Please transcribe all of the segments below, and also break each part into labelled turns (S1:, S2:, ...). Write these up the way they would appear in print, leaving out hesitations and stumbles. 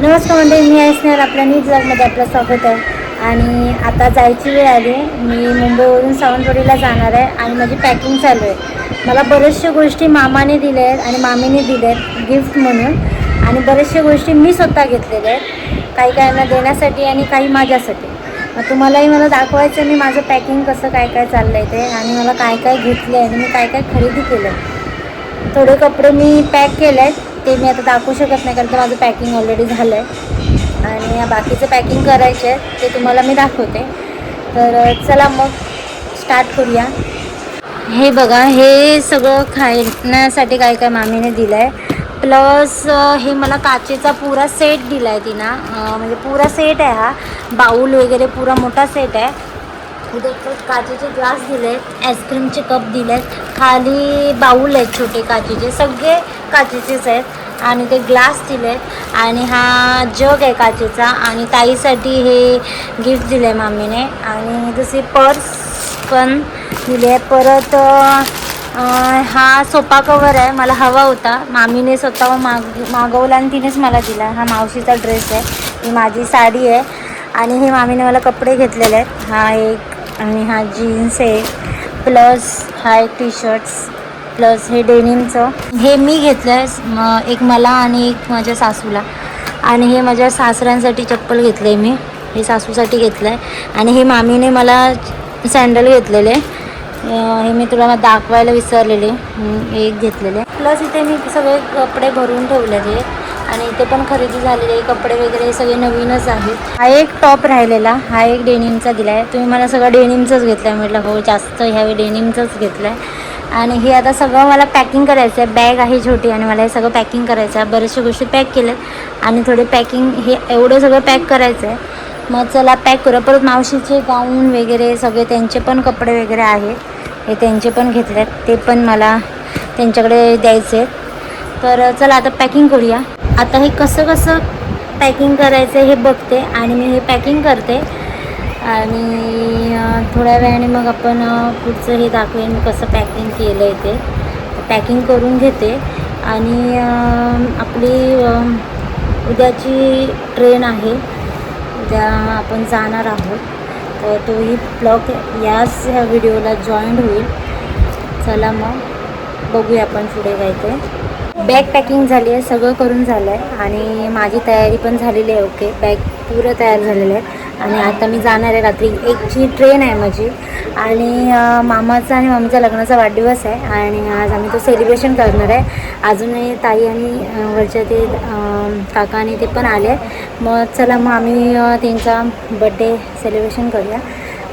S1: नमस्कार मंडळी, मी स्नेहल. आपल्या न्यूज ब्लॉगमध्ये आपलं स्वागत आहे. आणि आता जायची वेळ आली. मी मुंबईवरून सावंतवाडीला जाणार आहे आणि माझी पॅकिंग चालू आहे. मला बऱ्याचशा गोष्टी मामाने दिल्या आहेत आणि मामीने दिल्या आहेत गिफ्ट म्हणून, आणि बऱ्याचशा गोष्टी मी स्वतः घेतलेल्या आहेत, काही काहींना देण्यासाठी आणि काही माझ्यासाठी. मग तुम्हालाही मला दाखवायचं मी माझं पॅकिंग कसं काय काय चाललं आहे ते, आणि मला काय काय घेतलं आहे आणि मी काय काय खरेदी केलं आहे. थोडे कपडे मी पॅक केले आहेत, ते मी आता दाखवू शकत नाही कारण तर माझं पॅकिंग ऑलरेडी झालं आहे. आणि बाकीचं पॅकिंग करायचे आहे ते तुम्हाला मी दाखवते. तर चला मग स्टार्ट करूया. हे बघा, हे सगळं खाण्यासाठी काय काय मामीने दिलं आहे. प्लस हे मला काचेचा पुरा सेट दिला आहे तिनं, म्हणजे पुरा सेट आहे हा. बाऊल वगैरे पुरा मोठा सेट आहे. इथे काचेचे ग्लास दिले आहेत, आईस्क्रीमचे कप दिले आहेत, खाली बाऊल आहेत छोटे काचेचे, सगळे काचेचेच आहेत. आणि ते ग्लास दिले आहेत आणि हा जग आहे काचेचा. आणि ताईसाठी हे गिफ्ट दिलं आहे मामीने. आणि दुसरी पर्स पण दिली आहे. परत हा सोफा कवर आहे, मला हवा होता, मामीने स्वतः मागवला आणि तिनेच मला दिला. हा मावशीचा ड्रेस आहे, ही माझी साडी आहे. आणि हे मामीने मला कपडे घेतलेले आहेत. हा एक, आणि हा जीन्स आहे, प्लस हा एक टी शर्ट्स, प्लस हे डेनिमचं हे मी घेतलं आहे एक मला आणि एक माझ्या सासूला. आणि हे माझ्या सासऱ्यांसाठी चप्पल घेतलं आहे मी, हे सासूसाठी घेतलं आहे. आणि हे मामीने मला सँडल घेतलेले, हे मी तुला दाखवायला विसरलेले, एक घेतलेले. प्लस इथे मी सगळे कपडे भरून ठेवलेले आणि इथे पण खरेदी झालेली, कपडे वगैरे सगळे नवीनच आहेत. हा एक टॉप राहिलेला, हा एक डेनिमचा दिला आहे. तुम्ही मला सगळं डेनिमचंच घेतलं आहे म्हटलं, हो जास्त ह्यावेळी डेनिमचंच घेतलं आहे. आणि हे आता सगळं मला पॅकिंग करायचं आहे. बॅग आहे छोटी आणि मला हे सगळं पॅकिंग करायचं आहे. बऱ्याचशा गोष्टी पॅक केल्यात आणि थोडे पॅकिंग हे एवढं सगळं पॅक करायचं आहे. मग चला पॅक करू. परत मावशीचे गाऊन वगैरे सगळे त्यांचे पण कपडे वगैरे आहेत, हे त्यांचे पण घेतलेत, ते पण मला त्यांच्याकडे द्यायचे आहेत. तर चला आता पॅकिंग करूया. आता हे कसं कसं पॅकिंग करायचं हे बघते आणि मी हे पॅकिंग करते. आणि थोड्या वेळाने मग आपण पुढचं हे दाखवेन कसं पॅकिंग केलं आहे ते. पॅकिंग करून घेते. आणि आपली उद्याची ट्रेन आहे, उद्या आपण जाणार आहोत, तर तोही ब्लॉग ह्या व्हिडिओला जॉईंट होईल. चला मग बघूया आपण पुढे काय ते. बॅग पॅकिंग झाली आहे, सगळं करून झालं आहे आणि माझी तयारी पण झालेली आहे. ओके, बॅग पुरं तयार झालेलं आहे. आणि आता मी जाणार आहे, रात्री 1ची ट्रेन आहे माझी. आणि मामाचा आणि मम्मीचा लग्नाचा वाढदिवस आहे आणि आज आम्ही तो सेलिब्रेशन करणार आहे. अजूनही ताई आणि वरच्या ते काका आणि ते पण आले. मग चला मग आम्ही त्यांचा बड्डे सेलिब्रेशन करूया,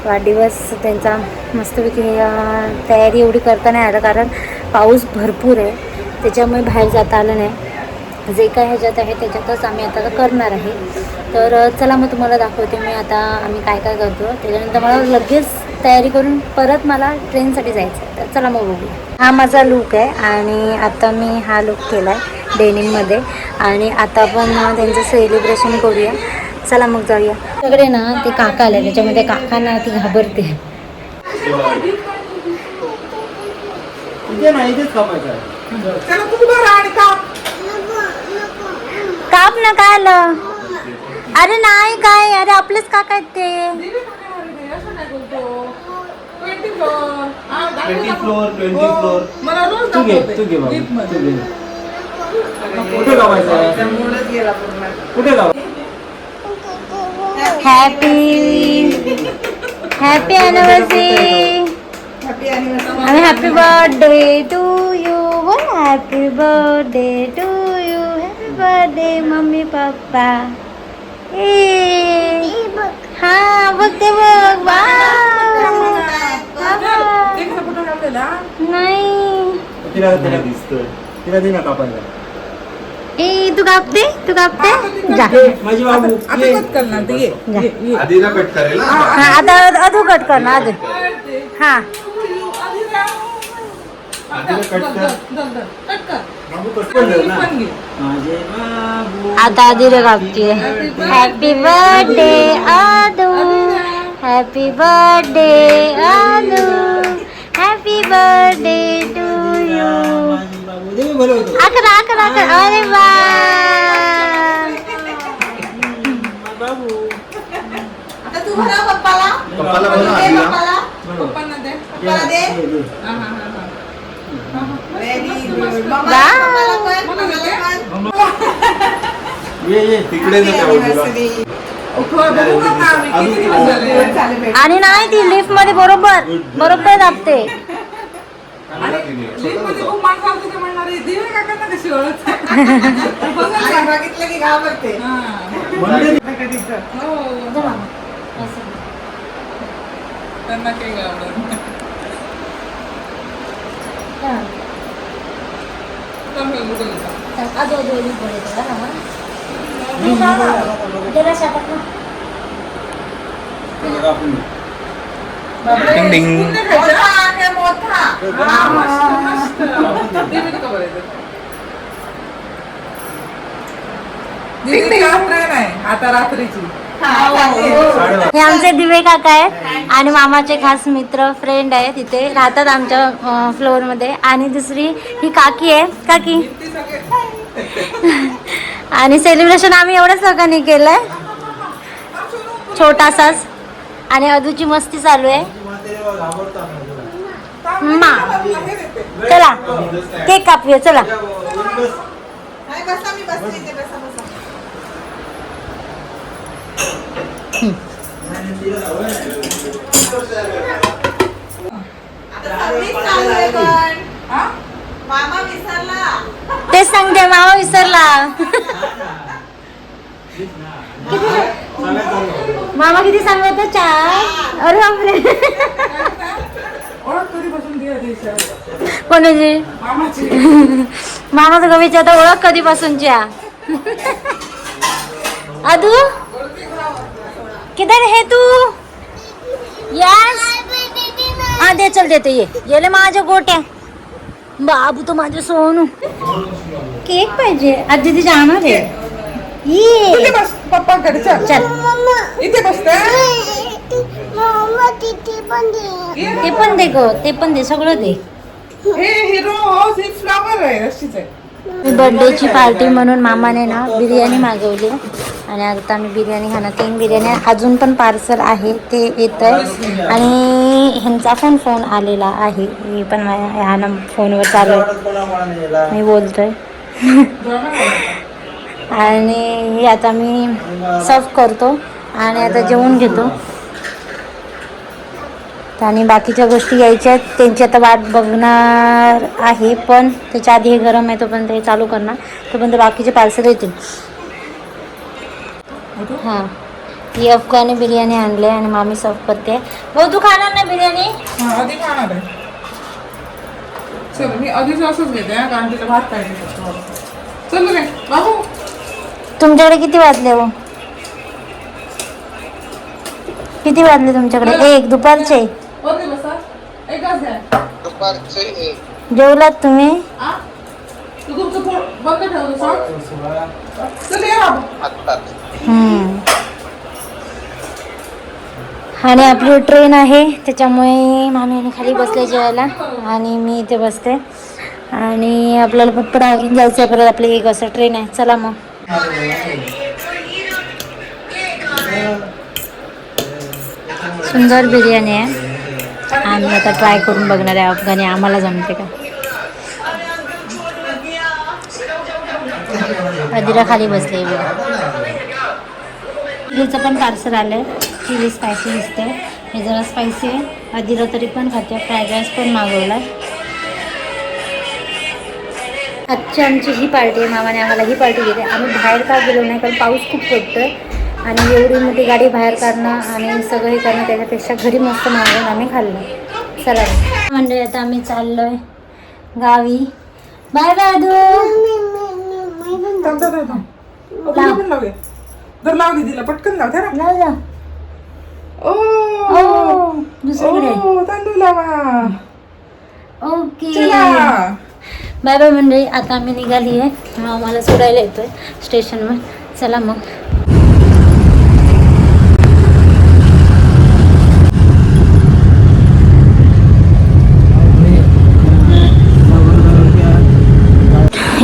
S1: वाढदिवस त्यांचा. मस्तपैकी तयारी एवढी करता नाही आलं कारण पाऊस भरपूर आहे, त्याच्यामुळे बाहेर जाता आलं नाही. जे काय ह्याच्यात आहे त्याच्यातच आम्ही आता करणार आहे. तर चला मग तुम्हाला दाखवते मी आता आम्ही काय काय करतो. त्याच्यानंतर मला लगेच तयारी करून परत मला ट्रेनसाठी जायचं आहे. तर चला मग बघूया. हा माझा लूक आहे आणि आता मी हा लूक केला आहे डेनिममध्ये. आणि आता आपण त्यांचं सेलिब्रेशन करूया. चला मग जाऊया. सगळे ना ते काका आले, त्याच्यामध्ये काकांना ती घाबरते. काप ना, काय आलं? अरे नाही काय, अरे आपलेच काका आहेत ते. हॅपी ॲनिव्हर्सरी आणि happy birthday to you. Happy birthday to you. Happy birthday mummy papa. हा बघते बघ. नाही ए, तू कापते जा. हा आता अधू कट कर ना, अधू. हा आता आधी कापते. Happy birthday Adu, happy birthday Adu, happy birthday to you. अकरा. अरे वा,
S2: तू म्हणा पप्पाला.
S3: पप्पाला
S2: दे
S3: बोलव आजीला.
S2: पप्पाला.
S4: पप्पांना दे.
S2: पप्पाला दे.
S4: हा हा हा हा.
S2: Very good. मम्मा,
S1: वा.
S2: पप्पाला पण, मम्माला पण.
S3: ये तिकडे नको
S2: Anniversary.
S4: बघू का आम्ही किती दिवस झाले.
S2: चालेल भेट.
S1: आणि नाही ती लिफ्ट मध्ये बरोबर दाबते.
S4: आणि लिफ्टमध्ये खूप माणसं असते ते म्हणणार "हे दिवे काकांना कशी ओळख?"
S2: आणि बघितलं की घाबरते.
S4: हा.
S2: कधीचं.
S4: हो. त्यांना काही आवडत नाही. चांगलं Google ला.
S3: डिंग डिंग.
S4: कुठे खायचं?
S2: मोठा आहे, मोठा.
S4: हा, मस्त, मस्त. ते मी तुका बघायचं. दीदीची आज ट्रेन आहे आता रात्रीची.
S2: हा, चालेल.
S1: हे आमचे दिवे काका आहेत आणि मामाचे खास मित्र फ्रेंड आहेत, तिथे राहतात आमच्या फ्लोअर मध्ये. आणि दुसरी ही काकी आहे, काकी.
S4: ती सगळे
S1: आणि सेलिब्रेशन आम्ही एवढ्याच लोकांनी केलंय, छोटासाच. आणि अदूची मस्ती चालू आहे. चला केक कापूया, चला.
S2: नाही, बसा, मी बसते इथे, बसा, बसा. आता सर्विस चालू आहे पण.
S4: हा?
S2: मामा विसरला.
S1: तेच सांगते, मामा विसरला. मामा किती सांगत होता? 4. अरे बापरे.
S4: ओळख कधीपासून दिला देशात?
S1: कोणाची?
S4: मामाची.
S1: मामाचं कवीची आता ओळख कधीपासूनची आहे? अदू किधर है तू? यस. हा दे, चल देते. ये गेले माझ्या गोट्या. बाबू तो माझे सोनू. केक पाहिजे आज दीदी जाणार आहे.
S4: इथे
S1: ये
S4: बस पप्पांकडे चल.
S1: चल.
S4: इथे बसते.
S1: ते पण दे ग, ते पण दे, सगळं दे.
S4: हे हिरो सिक्स फ्लावर आहे रशीच आहे.
S1: बर्थडेची पार्टी म्हणून मामाने ना बिर्याणी मागवली आणि आता आम्ही बिर्याणी खाणार. 3 बिर्याणी अजून पण पार्सल आहे, ते येत आहे. आणि ह्यांचा पण फोन आलेला आहे, मी पण ह्या ना फोनवर चालू आहे, मी बोलतोय. आणि हे आता मी सर्व करतो आणि आता जेवून घेतो. आणि बाकीच्या गोष्टी यायच्या आहेत, त्यांची आता वाट बघणार आहे. पण त्याच्या आधी हे गरम आहे, तोपर्यंत हे चालू करणार, तोपर्यंत बाकीचे पार्सल येतील. हां, ही अफगाणी बिर्याणी आणली आणि मामी सर्व करते. भाऊ तू खाणार ना बिर्याणी?
S4: हा आधी खाणार आहे. चल मी आधीच असंच घेते हा, कारण तिला भात पाहिजे. चल रे बाबू.
S1: तुमच्याकडे किती वाजले हो? किती वाजले तुमच्याकडे? 1 दुपारचे.
S4: वरती बसा. एकच घ्या.
S1: जेवलात तुम्ही?
S4: आ? तू तुमचं पोट बंद ठेवतो सांग. चल ये बाबू.
S1: आणि आपली ट्रेन आहे, त्याच्यामुळे मामी आणि खाली बसले जेवायला आणि मी इथे बसते. आणि आपल्याला पटपट आवरून जायचं आहे, परत आपली 1 वाजता ट्रेन आहे. चला मग. सुंदर बिर्याणी आहे. आम्ही आता ट्राय करून बघणार आहे अफगाणी, आम्हाला जमते का. अदिरा खाली बसले बघा. चिलीचं पण पार्सल आलं आहे, चिली स्पायसी दिसते. हे जरा स्पायसी आहे. अदिरा तरी पण खाते. फ्राईड राईस पण मागवला. आजची आमची ही पार्टी आहे. मामाने आम्हाला ही पार्टी दिली. आम्ही बाहेर का गेलो नाही, कारण पाऊस खूप पडतोय आणि एवढी मोठी गाडी बाहेर काढणं आणि सगळं हे करणं, त्याच्यापेक्षा घरी मस्त मागवून आम्ही खाल्लं. चला म्हणजे आता आम्ही चाललोय गावी. Bye bye Adu.
S4: लाव दिदीला पटकन लाव.
S1: लाव जा.
S4: ओ
S1: दुसरीकडे.
S4: तांदूळ लावा.
S1: ओके बाय बाय मंडळी. आता आम्ही निघाली आहे, आम्हाला सोडायला येतोय स्टेशनवर. चला मग.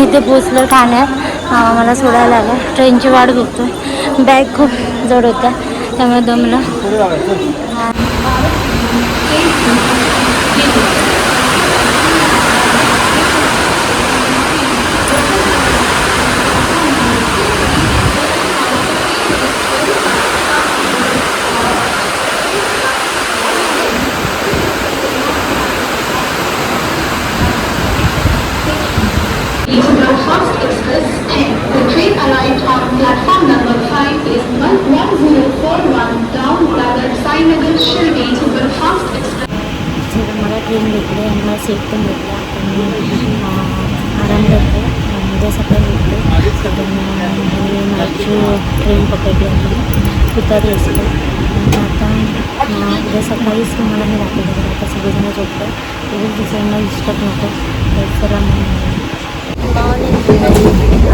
S1: इथे पोचलो ठाण्यात. मला सोडायला आलं. ट्रेनची वाट बघतोय. बॅग खूप जड होत्या, त्यामुळे दमलं.
S3: Fast Express and the train arrived on platform number 5 is 11041 down Dadar Sainagar Shirdi Superfast Express.
S1: मला ट्रेन भेटली आणि मला सीट पण भेटला. आपण आराम करतो उद्या सकाळी भेटतो. माझी ट्रेन पकडली आपण उतरली असतो. आता उद्या सकाळीच तुम्हाला मी दाखवतो. आता सगळेजण झोपतो. तरी दुसऱ्यांना डिस्टर्ब नको तर चला मॉर्निंग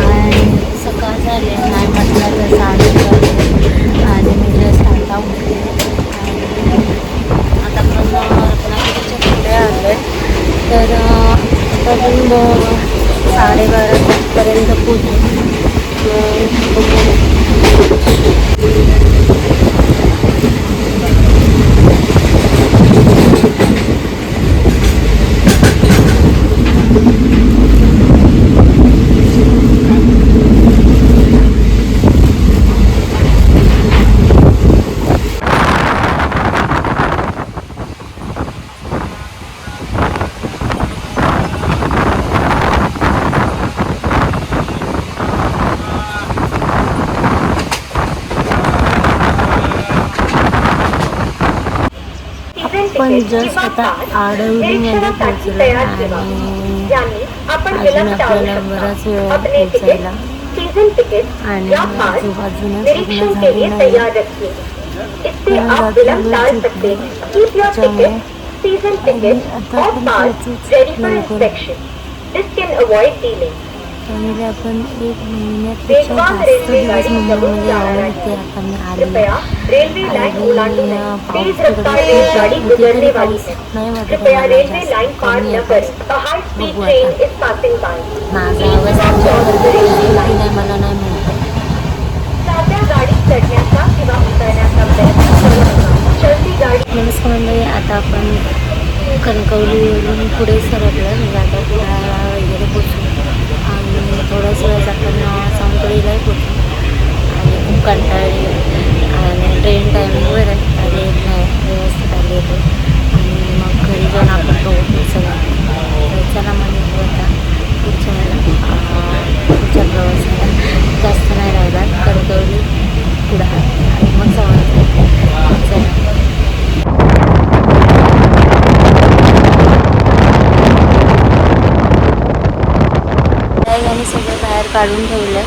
S1: आणि सकाळ झाले नाही म्हटलं तर 8:30 आणि मी जस्ट आता उठले आणि आता आपण रत्नागिरीच्या पुढे आलो आहे. तर आपण 12:30पर्यंत पोचू. आपण जस्ट आता आडवलीमध्ये पोचलो आणि अजून आपल्याला बराच वेळ पोचायला आणि आजूबाजूला पूर्ण झाली नाही. त्याच्यामुळे आता आपण पोचूच लवकर. त्यामुळे आपण 1 महिन्यापेक्षा जास्त दिवस मुंबईमध्ये राहून इथे आपण आले आणि पाऊस तरी पाऊस नाही वाटत कमी येतात. बघू आता माझा आवाज नाही मला नाही माहिती. नमस्कार मंडळी, आता आपण कणकवलीवरून पुढे सरकलं म्हणजे आता पुण्याला वगैरे पोचू आणि थोड्याच वेळात आपण सावंतवाडीलाही पोचू आणि खूप कंटाळली आणि ट्रेन टायमिंगवर आले नाही व्यवस्थित आले होते आणि मग घरी जाऊन आपण बघू सगळं. चला मग आता पुढच्या प्रवासाला जास्त नाही राहिला कणकवली पुढं आणि मग सावंतवाडी. चला सगळं बाहेर काढून ठेवलं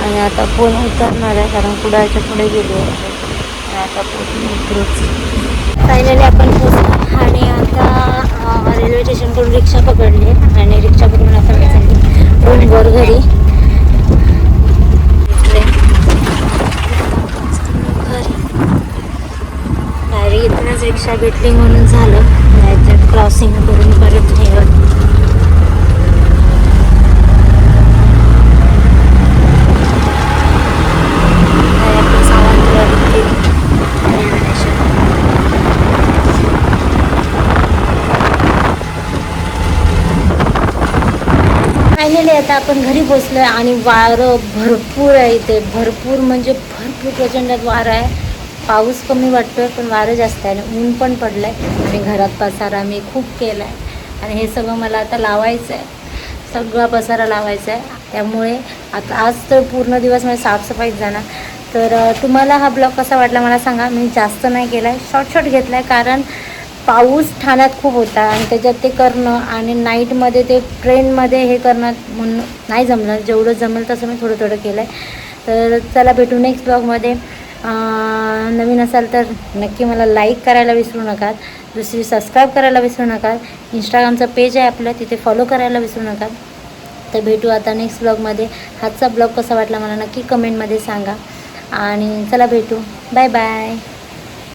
S1: आणि आता फोन उतरणार आहे कारण कुडाळच्या पुढे गेले आणि आता फोन उतरूच. फायनली आपण पोचलो आणि आता रेल्वे स्टेशनकडून रिक्षा पकडली आणि रिक्षा पकडून आता मी चालली रूमवर घरी. डायरेक्ट इथूनच रिक्षा भेटली म्हणून झालं, नाहीतर क्रॉसिंग करून परत ठेवत. फायनली आता आपण घरी पोचलो आहे आणि वारं भरपूर आहे इथे. भरपूर म्हणजे भरपूर प्रचंडात वारं आहे. पाऊस कमी वाटतो आहे पण वारं जास्त आहे आणि ऊन पण पडलं आहे आणि घरात पसारा मी खूप केला आहे आणि हे सगळं मला आता लावायचं आहे. सगळा पसारा लावायचा आहे. त्यामुळे आता आज तर पूर्ण दिवस माझ्या साफसफाईत जाणार. तर तुम्हाला हा ब्लॉग कसा वाटला मला सांगा. मी जास्त नाही केला आहे, शॉर्ट घेतला आहे कारण पाऊस ठाण्यात खूप होता आणि त्याच्यात ते करणं आणि नाईटमध्ये ते ट्रेनमध्ये हे करणं म्हणून नाही जमलं. जेवढं जमेल तसं मी थोडं केलं आहे. तर चला भेटू नेक्स्ट ब्लॉगमध्ये. नवीन असाल तर नक्की मला लाईक करायला विसरू नका. दुसरी सबस्क्राईब करायला विसरू नका. इंस्टाग्रामचं पेज आहे आपलं, तिथे फॉलो करायला विसरू नका. तर भेटू आता नेक्स्ट ब्लॉगमध्ये. हाचा ब्लॉग कसा वाटला मला नक्की कमेंटमध्ये सांगा आणि चला भेटू. Bye bye.